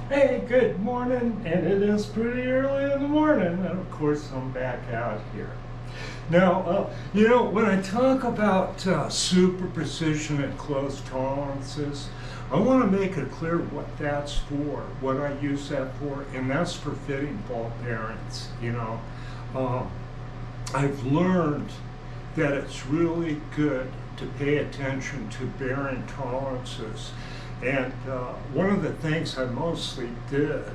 Hey, good morning, and it is pretty early in the morning, and of course I'm back out here. Now, when I talk about super precision and close tolerances, I want to make it clear what that's for, what I use that for, and that's for fitting ball bearings. I've learned that it's really good to pay attention to bearing tolerances. And one of the things I mostly did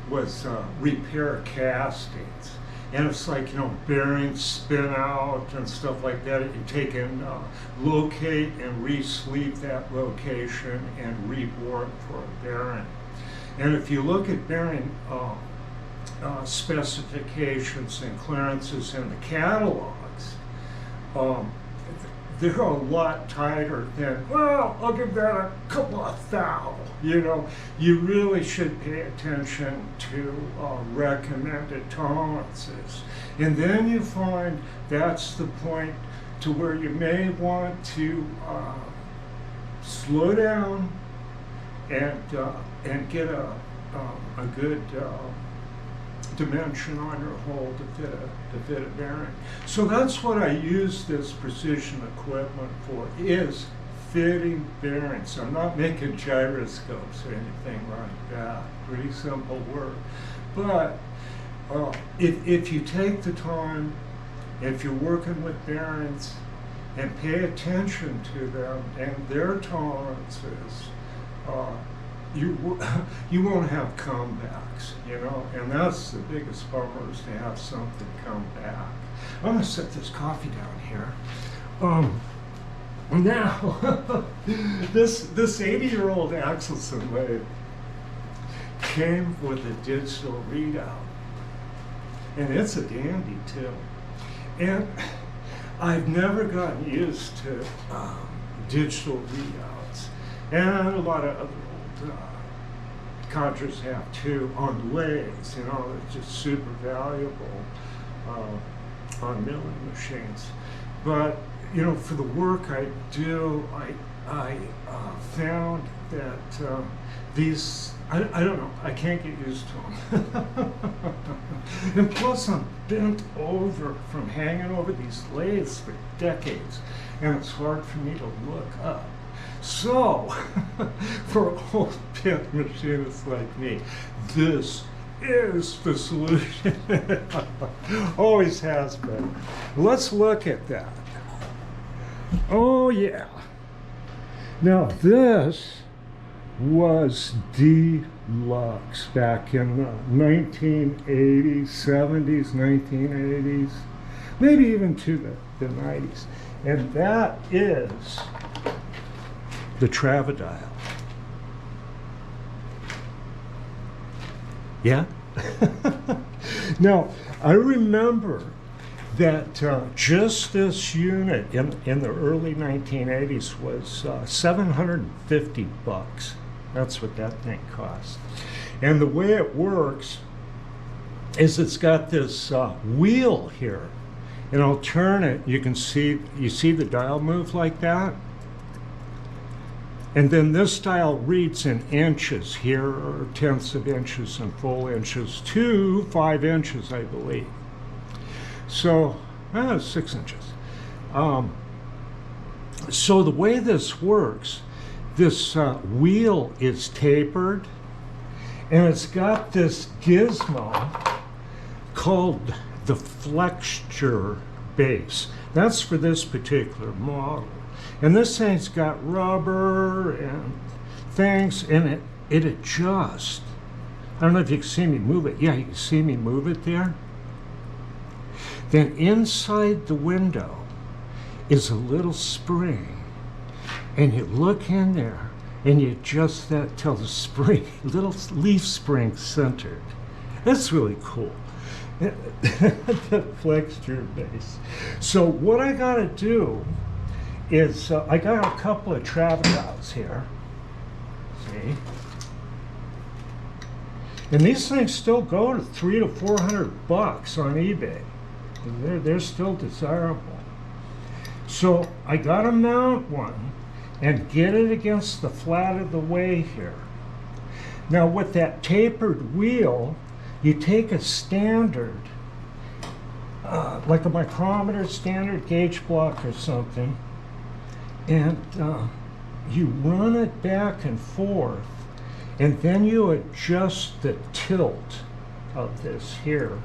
was repair castings. And it's like, bearings spin out and stuff like that. You take and locate and re-sleeve that location and rebore for a bearing. And if you look at bearing specifications and clearances in the catalogs, they're a lot tighter than, well, I'll give that a couple of thou. You really should pay attention to recommended tolerances. And then you find that's the point to where you may want to slow down and get a good dimension on your hole to fit a bearing. So that's what I use this precision equipment for, is fitting bearings. I'm not making gyroscopes or anything like that. Pretty simple work. But if you take the time, if you're working with bearings and pay attention to them and their tolerances, you won't have comebacks, and that's the biggest bummer, is to have something come back. I'm going to set this coffee down here. Now, this 80-year-old Axelson lathe came with a digital readout, and it's a dandy too. And I've never gotten used to digital readouts, and a lot of other contras have too on lathes. It's just super valuable on milling machines. But for the work I do, I found that these, I don't know, I can't get used to them. And plus I'm bent over from hanging over these lathes for decades, and it's hard for me to look up. So, for old pit machinists like me, this is the solution. Always has been. Let's look at that. Oh yeah. Now this was deluxe back in the 1980s, 70s, 1980s, maybe even to the 90s. And that is the Travadial. Yeah? Now, I remember that just this unit in the early 1980s was $750. That's what that thing cost. And the way it works is it's got this wheel here, and I'll turn it. You see the dial move like that? And then this dial reads in inches. Here are tenths of inches and full inches to 5 inches, I believe. So, 6 inches. So the way this works, this wheel is tapered, and it's got this gizmo called the flexure base. That's for this particular model. And this thing's got rubber and things, and it adjusts. I don't know if you can see me move it. Yeah, you can see me move it there. Then inside the window is a little spring, and you look in there and you adjust that till the spring, little leaf spring centered. That's really cool. The flexure base. So what I gotta do is I got a couple of Travadials here. See? And these things still go to $300 to $400 on eBay. They're still desirable. So I gotta mount one and get it against the flat of the way here. Now with that tapered wheel, you take a standard, like a micrometer, standard gauge block or something, and you run it back and forth, and then you adjust the tilt of this here.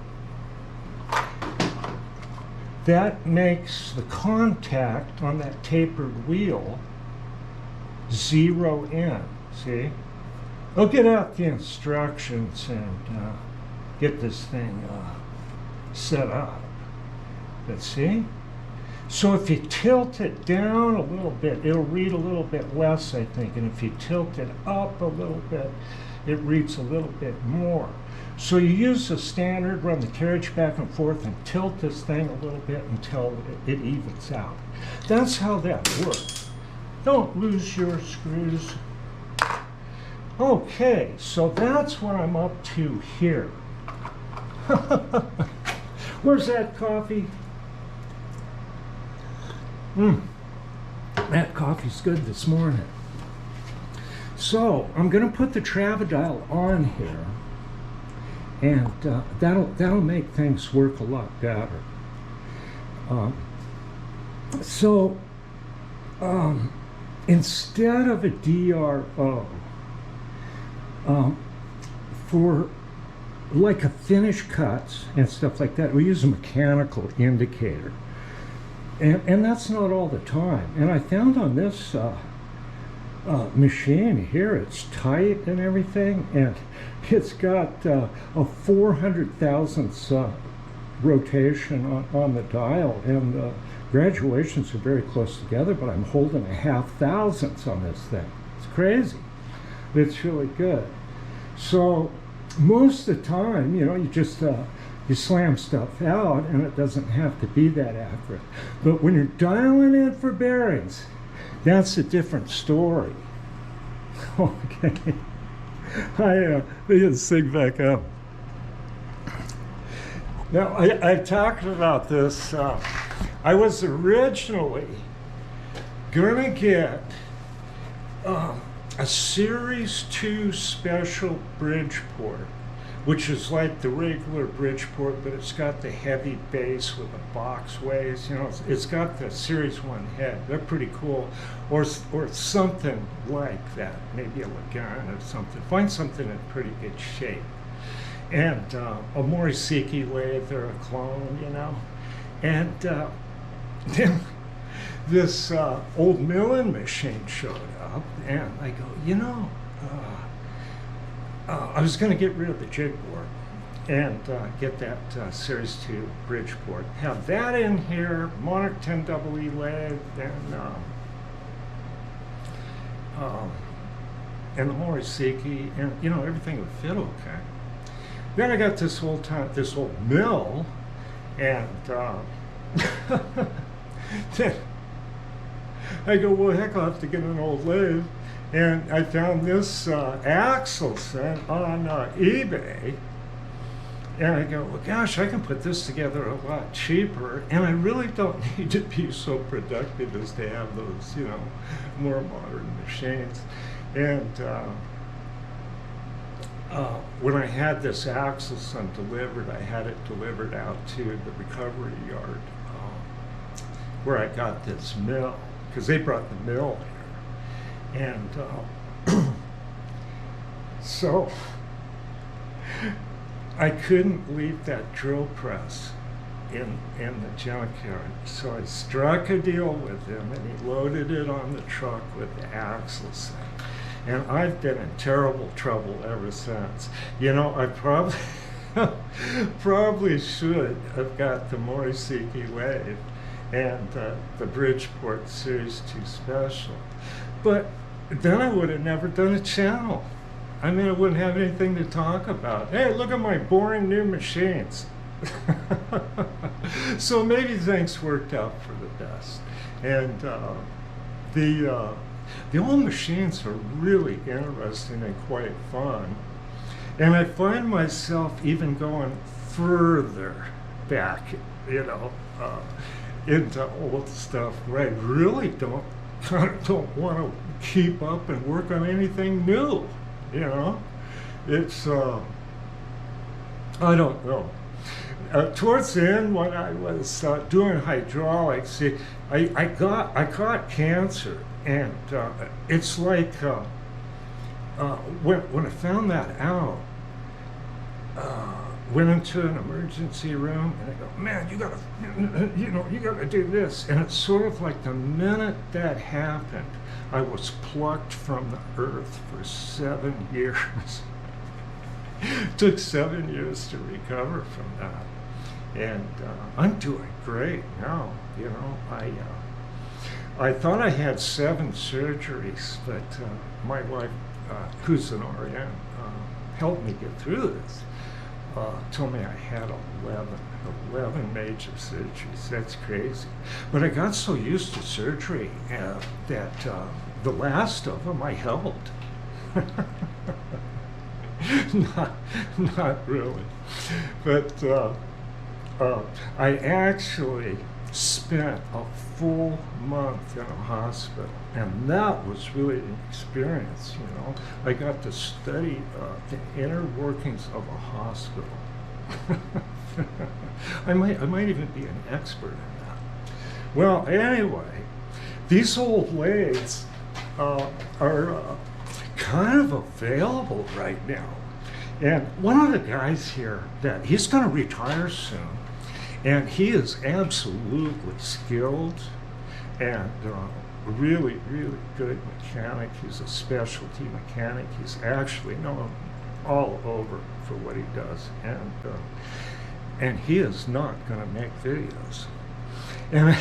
That makes the contact on that tapered wheel zero in, see? I'll get out the instructions and get this thing set up. Let's see. So if you tilt it down a little bit, it'll read a little bit less, I think. And if you tilt it up a little bit, it reads a little bit more. So you use the standard, run the carriage back and forth, and tilt this thing a little bit until it evens out. That's how that works. Don't lose your screws. Okay, so that's what I'm up to here. Where's that coffee? That coffee's good this morning. So I'm going to put the Travadial on here, and that'll make things work a lot better. Instead of a DRO, for like a finish cuts and stuff like that, we use a mechanical indicator. And that's not all the time. And I found on this machine here, it's tight and everything, and it's got a 400 thousandths rotation on the dial, and the graduations are very close together, but I'm holding a 0.5 thousandths on this thing. It's crazy. It's really good. So most of the time, you know, you just you slam stuff out, and it doesn't have to be that accurate. But when you're dialing in for bearings, that's a different story. Okay. Let me get this thing back up. Now, I talked about this. I was originally going to get a Series 2 special Bridgeport, which is like the regular Bridgeport, but it's got the heavy base with the boxways. You know, it's got the Series 1 head. They're pretty cool. Or something like that, maybe a Lagan or something. Find something in pretty good shape. And a Morisiki lathe or a clone, you know. And then this old milling machine showed up, and I go, you know, I was going to get rid of the jig board and get that Series 2 Bridgeport. Have that in here, Monarch 10EE lathe, and the Morisiki, and you know, everything would fit okay. Then I got this old mill, and then I go, well, heck, I'll have to get an old lathe. And I found this Axelson on eBay. And I go, well, gosh, I can put this together a lot cheaper. And I really don't need to be so productive as to have those, you know, more modern machines. And when I had this Axelson delivered, I had it delivered out to the recovery yard where I got this mill, because they brought the mill here. And so I couldn't leave that drill press in the junkyard. So I struck a deal with him, and he loaded it on the truck with the Axelson. And I've been in terrible trouble ever since. You know, I probably should have got the Morisiki lathe and the Bridgeport Series 2 Special. But then I would have never done a channel. I mean, I wouldn't have anything to talk about. Hey, look at my boring new machines. So maybe things worked out for the best. And the old machines are really interesting and quite fun. And I find myself even going further back, you know, into old stuff where I really don't want to keep up and work on anything new, you know. it's, I don't know. Towards the end, when I was doing hydraulics, see, I got cancer, and it's like when I found that out, went into an emergency room, and I go, man, you gotta do this. And it's sort of like the minute that happened, I was plucked from the earth for 7 years. It took 7 years to recover from that. And I'm doing great now. You know, I thought I had 7 surgeries, but my wife, who's an RN, helped me get through this. Told me I had 11 major surgeries. That's crazy. But I got so used to surgery that the last of them I held. not really. But I actually spent a full month in a hospital, and that was really an experience, you know. I got to study the inner workings of a hospital. I might even be an expert in that. Well, anyway, these old lathes are kind of available right now. And one of the guys here, that he's going to retire soon, and he is absolutely skilled and really, really good mechanic. He's a specialty mechanic. He's actually known all over for what he does, and he is not going to make videos. And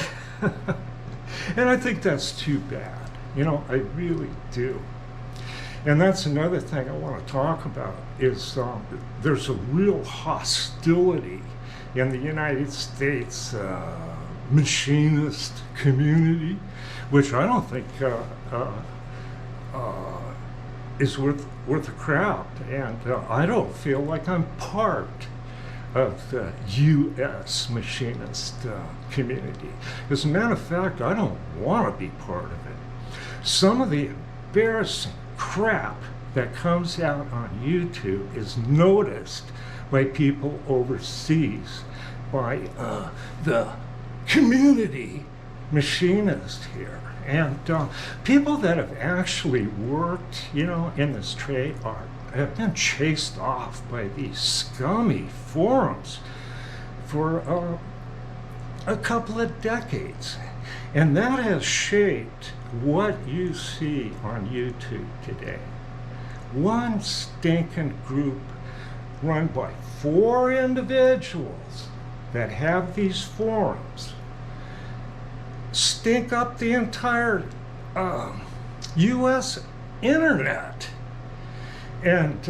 and I think that's too bad. You know, I really do. And that's another thing I want to talk about is there's a real hostility in the United States machinist community, which I don't think is worth a crap. And I don't feel like I'm part of the U.S. machinist community. As a matter of fact, I don't want to be part of it. Some of the embarrassing crap that comes out on YouTube is noticed by people overseas, by the community machinist here. And people that have actually worked, you know, in this trade have been chased off by these scummy forums for a couple of decades. And that has shaped what you see on YouTube today. One stinking group run by 4 individuals that have these forums stink up the entire U.S. internet. And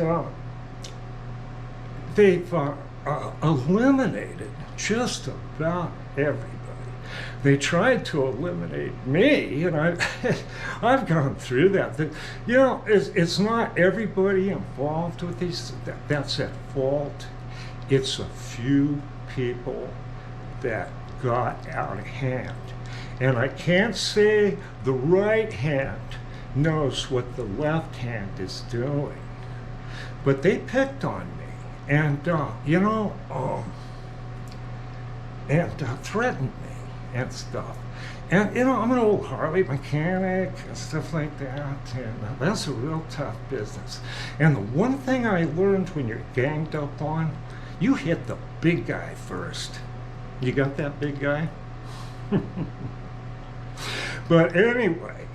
they've eliminated just about everybody. They tried to eliminate me, and I've gone through that. You know, it's not everybody involved with these that's at fault. It's a few people that got out of hand. And I can't say the right hand knows what the left hand is doing, but they picked on me, and you know, and threatened me and stuff. And you know, I'm an old Harley mechanic and stuff like that, and that's a real tough business. And the one thing I learned when you're ganged up on, you hit the big guy first. You got that big guy? But anyway,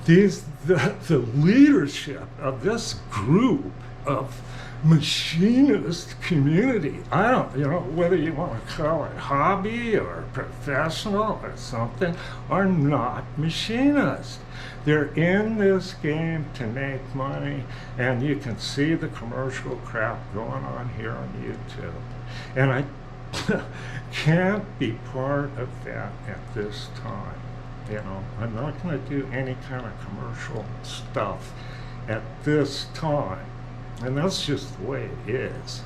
the leadership of this group of machinist community, I don't, you know, whether you want to call it hobby or professional or something, are not machinists. They're in this game to make money, and you can see the commercial crap going on here on YouTube. And I can't be part of that at this time. You know, I'm not going to do any kind of commercial stuff at this time. And that's just the way it is.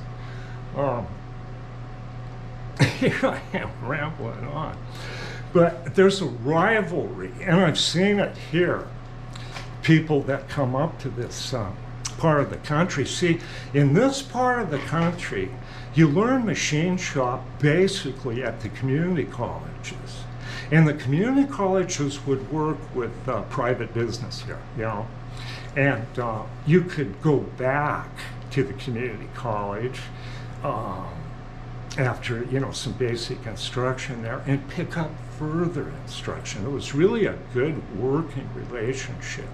Here I am rambling on. But there's a rivalry, and I've seen it here. People that come up to this part of the country. See, in this part of the country, you learn machine shop basically at the community colleges. And the community colleges would work with private business here, you know. And you could go back to the community college after, you know, some basic instruction there and pick up further instruction. It was really a good working relationship.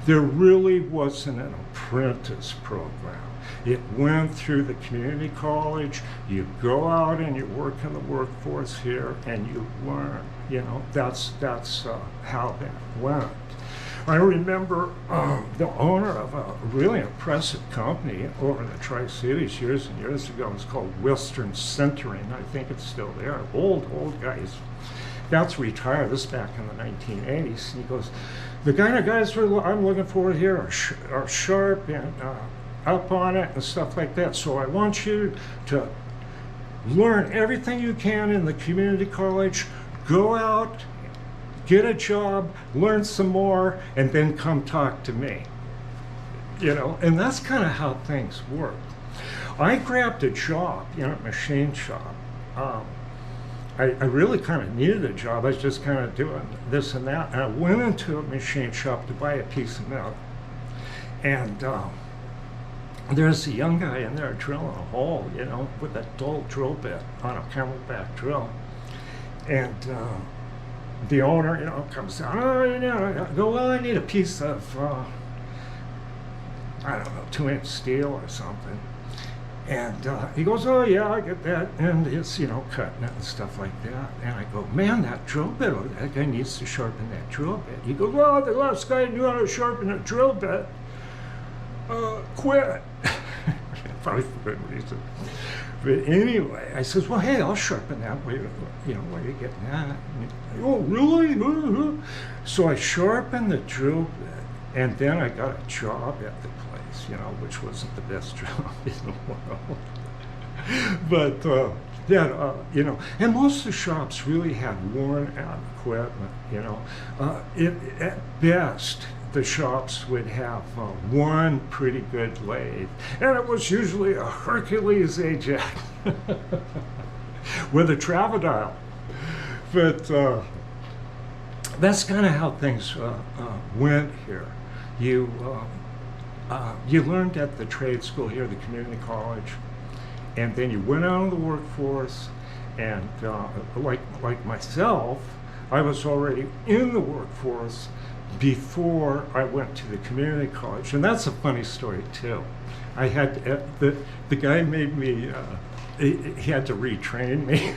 There really wasn't an apprentice program. It went through the community college. You go out and you work in the workforce here and you learn. You know, that's how that went. I remember the owner of a really impressive company over in the Tri-Cities years and years ago. It was called Western Centering. I think it's still there. Old guys. That's retired. This is back in the 1980s. And he goes, the kind of guys I'm looking for here are sharp and up on it and stuff like that. So I want you to learn everything you can in the community college, go out, get a job, learn some more, and then come talk to me. You know, and that's kind of how things work. I grabbed a job in a machine shop. I really kind of needed a job. I was just kind of doing this and that. And I went into a machine shop to buy a piece of metal. And there's a young guy in there drilling a hole, you know, with a dull drill bit on a camelback drill. And the owner, you know, comes down, oh, you know, I go, well, I need a piece of, I don't know, 2-inch steel or something. And he goes, oh, yeah, I get that. And it's, you know, cutting it and stuff like that. And I go, man, that drill bit, that guy needs to sharpen that drill bit. He goes, well, the last guy knew how to sharpen a drill bit. Quit. Probably for good reason. But anyway, I says, well, hey, I'll sharpen that. Where you getting that? And, oh, really? So I sharpened the drill bit, and then I got a job at the place, you know, which wasn't the best job in the world. But you know, and most of the shops really had worn out equipment, you know. At best, the shops would have one pretty good lathe, and it was usually a Hercules Ajax with a Travadial. But that's kind of how things went here. You learned at the trade school here, the community college, and then you went out in the workforce, and like myself, I was already in the workforce before I went to the community college. And that's a funny story too. I had the guy made me he had to retrain me.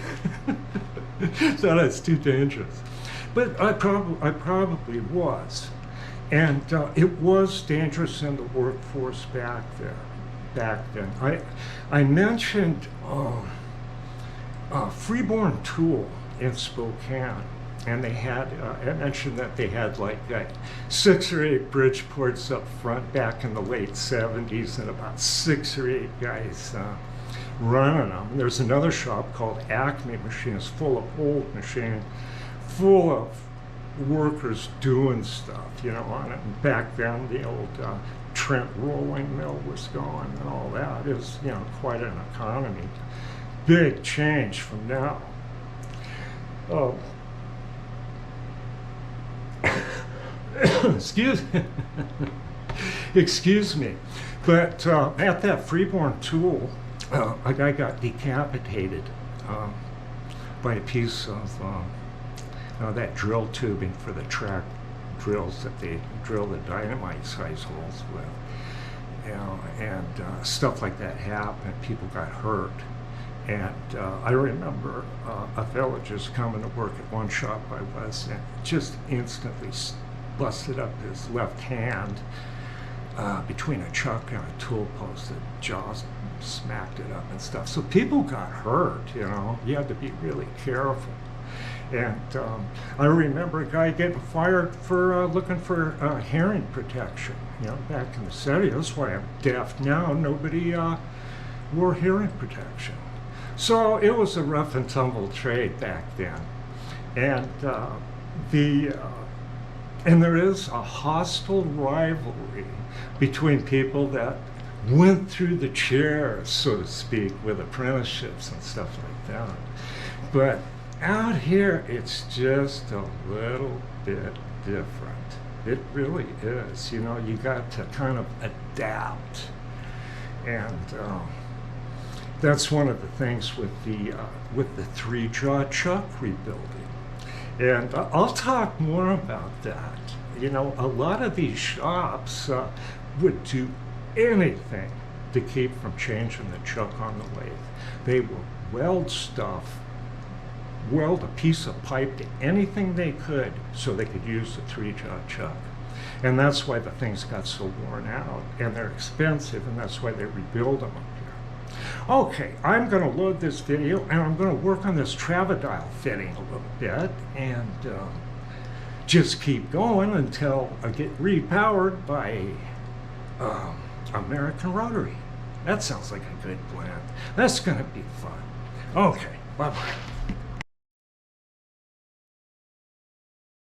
So that's too dangerous, but I probably was. And it was dangerous in the workforce back then. I mentioned Freeborn Tool in Spokane, and they had, I mentioned that they had like 6 or 8 Bridgeports up front back in the late 70s, and about 6 or 8 guys running them. There's another shop called Acme Machines, full of old machines, full of workers doing stuff, you know, on it. And back then, the old Trent rolling mill was going and all that. It was, you know, quite an economy. Big change from now. Oh. Excuse me. But at that Freeborn Tool, a guy got decapitated by a piece of that drill tubing for the track drills that they drill the dynamite size holes with. You know, and stuff like that happened. People got hurt. And I remember a fellow just coming to work at one shop I was in, just instantly busted up his left hand between a chuck and a tool post. The jaws smacked it up and stuff. So people got hurt, you know. You had to be really careful. And I remember a guy getting fired for looking for hearing protection, you know, back in the 70s. That's why I'm deaf now. Nobody wore hearing protection. So it was a rough and tumble trade back then. And And there is a hostile rivalry between people that went through the chair, so to speak, with apprenticeships and stuff like that. But out here, it's just a little bit different. It really is. You know, you got to kind of adapt. And that's one of the things with the three-jaw chuck rebuilding. And I'll talk more about that. You know, a lot of these shops would do anything to keep from changing the chuck on the lathe. They will weld stuff, weld a piece of pipe to anything they could so they could use the three-jaw chuck. And that's why the things got so worn out, and they're expensive, and that's why they rebuild them up here. Okay, I'm going to load this video, and I'm going to work on this Travadial fitting a little bit, and just keep going until I get repowered by American Rotary. That sounds like a good plan. That's going to be fun. Okay, bye-bye.